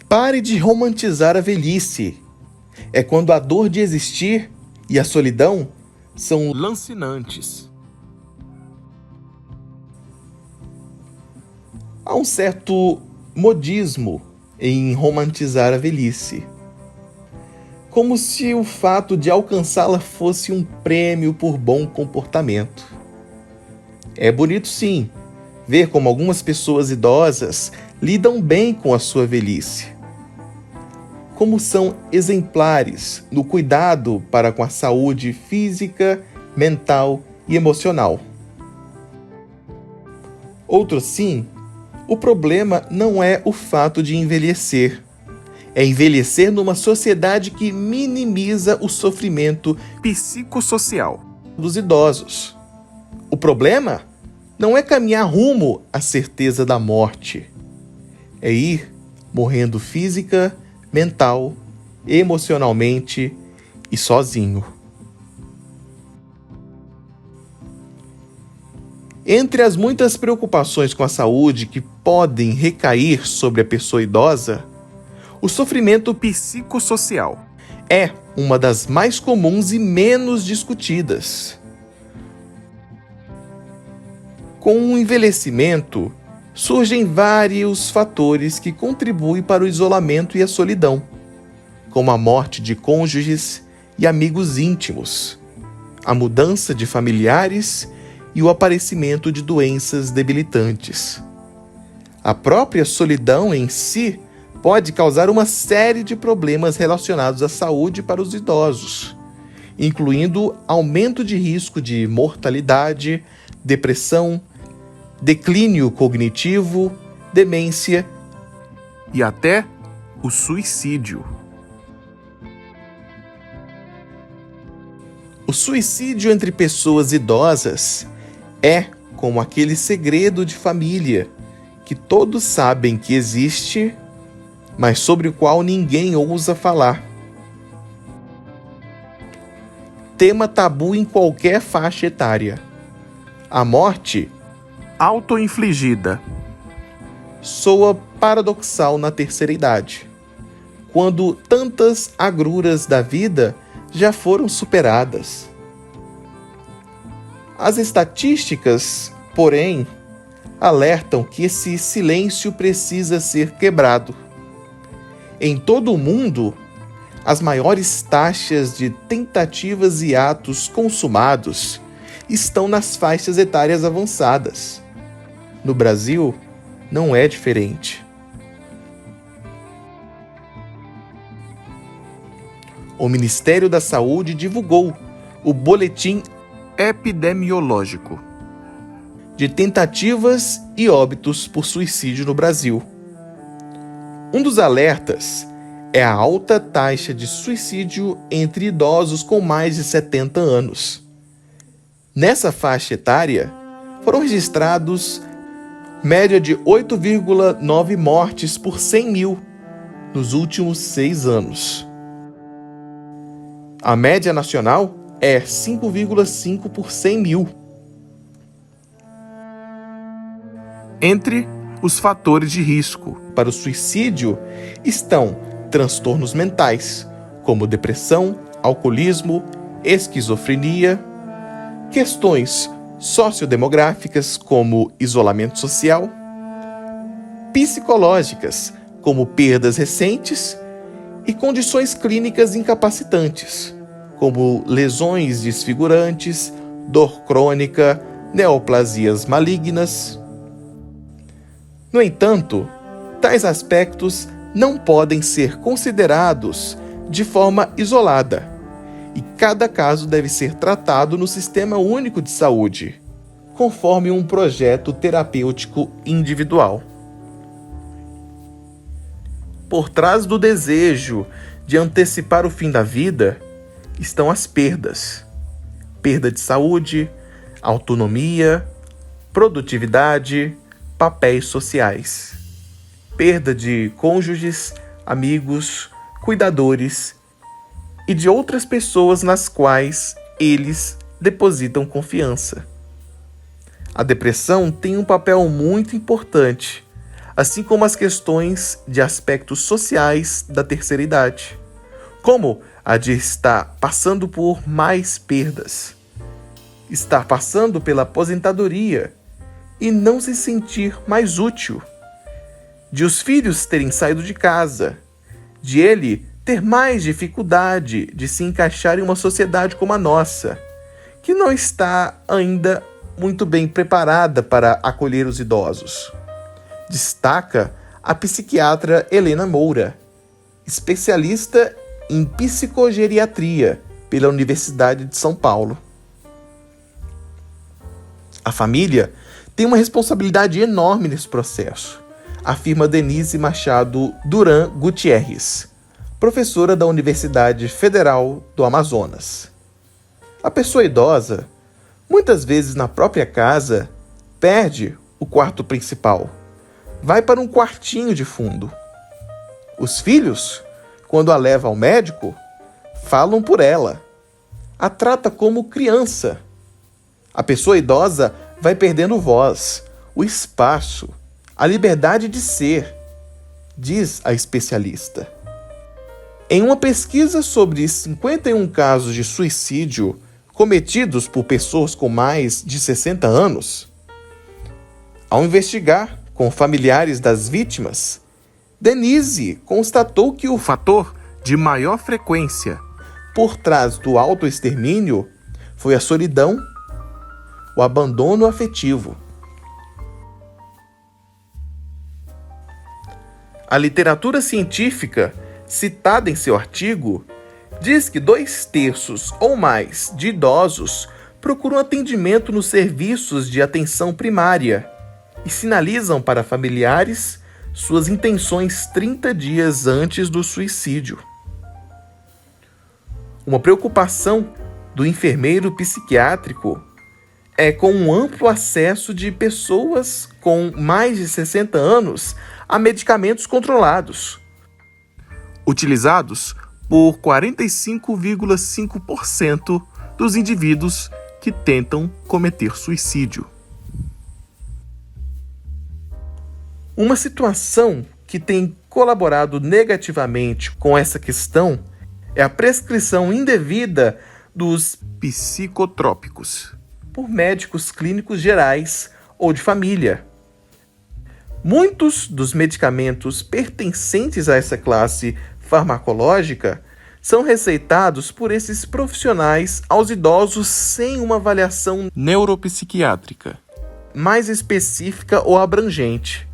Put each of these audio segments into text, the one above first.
Pare de romantizar a velhice. É quando a dor de existir e a solidão são lancinantes. Há um certo modismo em romantizar a velhice, como se o fato de alcançá-la fosse um prêmio por bom comportamento. É bonito sim ver como algumas pessoas idosas lidam bem com a sua velhice, como são exemplares no cuidado para com a saúde física, mental e emocional. Outro sim, o problema não é o fato de envelhecer. É envelhecer numa sociedade que minimiza o sofrimento psicossocial dos idosos. O problema não é caminhar rumo à certeza da morte. É ir morrendo física, mental, emocionalmente e sozinho. Entre as muitas preocupações com a saúde que podem recair sobre a pessoa idosa, o sofrimento psicossocial é uma das mais comuns e menos discutidas. Com o envelhecimento, surgem vários fatores que contribuem para o isolamento e a solidão, como a morte de cônjuges e amigos íntimos, a mudança de familiares e o aparecimento de doenças debilitantes. A própria solidão em si pode causar uma série de problemas relacionados à saúde para os idosos, incluindo aumento de risco de mortalidade, depressão, declínio cognitivo, demência e até o suicídio. O suicídio entre pessoas idosas é como aquele segredo de família que todos sabem que existe, mas sobre o qual ninguém ousa falar. Tema tabu em qualquer faixa etária. A morte auto-infligida soa paradoxal na terceira idade, quando tantas agruras da vida já foram superadas. As estatísticas, porém, alertam que esse silêncio precisa ser quebrado. Em todo o mundo, as maiores taxas de tentativas e atos consumados estão nas faixas etárias avançadas. No Brasil, não é diferente. O Ministério da Saúde divulgou o Boletim Epidemiológico de tentativas e óbitos por suicídio no Brasil. Um dos alertas é a alta taxa de suicídio entre idosos com mais de 70 anos. Nessa faixa etária, foram registrados média de 8,9 mortes por 100 mil nos últimos 6 anos. A média nacional é 5,5 por 100 mil. Entre os fatores de risco para o suicídio estão transtornos mentais, como depressão, alcoolismo, esquizofrenia, questões sociodemográficas, como isolamento social, psicológicas, como perdas recentes, e condições clínicas incapacitantes, como lesões desfigurantes, dor crônica, neoplasias malignas. No entanto, tais aspectos não podem ser considerados de forma isolada, e cada caso deve ser tratado no Sistema Único de Saúde, conforme um projeto terapêutico individual. Por trás do desejo de antecipar o fim da vida estão as perdas. Perda de saúde, autonomia, produtividade, papéis sociais. Perda de cônjuges, amigos, cuidadores e de outras pessoas nas quais eles depositam confiança. A depressão tem um papel muito importante, assim como as questões de aspectos sociais da terceira idade, como a de estar passando por mais perdas, estar passando pela aposentadoria e não se sentir mais útil, de os filhos terem saído de casa, de ele ter mais dificuldade de se encaixar em uma sociedade como a nossa, que não está ainda muito bem preparada para acolher os idosos. Destaca a psiquiatra Helena Moura, especialista em psicogeriatria pela Universidade de São Paulo. A família tem uma responsabilidade enorme nesse processo, afirma Denise Machado Duran Gutierrez, professora da Universidade Federal do Amazonas. A pessoa idosa, muitas vezes na própria casa, perde o quarto principal, vai para um quartinho de fundo. Os filhos, quando a leva ao médico, falam por ela, a trata como criança. A pessoa idosa vai perdendo voz, o espaço, a liberdade de ser, diz a especialista. Em uma pesquisa sobre 51 casos de suicídio cometidos por pessoas com mais de 60 anos, ao investigar com familiares das vítimas, Denise constatou que o fator de maior frequência por trás do autoextermínio foi a solidão, o abandono afetivo. A literatura científica, citada em seu artigo, diz que 2/3 ou mais de idosos procuram atendimento nos serviços de atenção primária e sinalizam para familiares suas intenções 30 dias antes do suicídio. Uma preocupação do enfermeiro psiquiátrico é com um amplo acesso de pessoas com mais de 60 anos a medicamentos controlados, utilizados por 45,5% dos indivíduos que tentam cometer suicídio. Uma situação que tem colaborado negativamente com essa questão é a prescrição indevida dos psicotrópicos por médicos clínicos gerais ou de família. Muitos dos medicamentos pertencentes a essa classe farmacológica são receitados por esses profissionais aos idosos sem uma avaliação neuropsiquiátrica mais específica ou abrangente.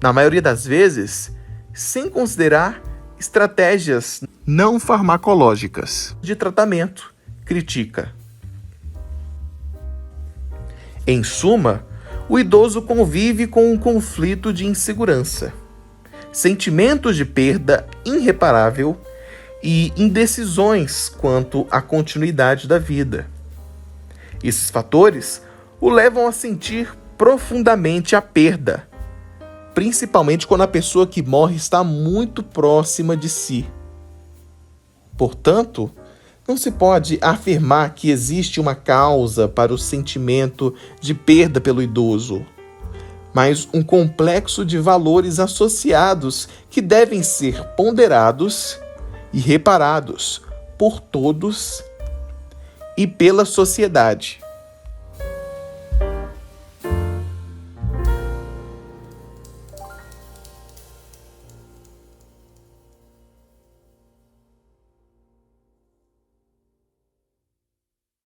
Na maioria das vezes, sem considerar estratégias não farmacológicas de tratamento, critica. Em suma, o idoso convive com um conflito de insegurança, sentimentos de perda irreparável e indecisões quanto à continuidade da vida. Esses fatores o levam a sentir profundamente a perda, principalmente quando a pessoa que morre está muito próxima de si. Portanto, não se pode afirmar que existe uma causa para o sentimento de perda pelo idoso, mas um complexo de valores associados que devem ser ponderados e reparados por todos e pela sociedade.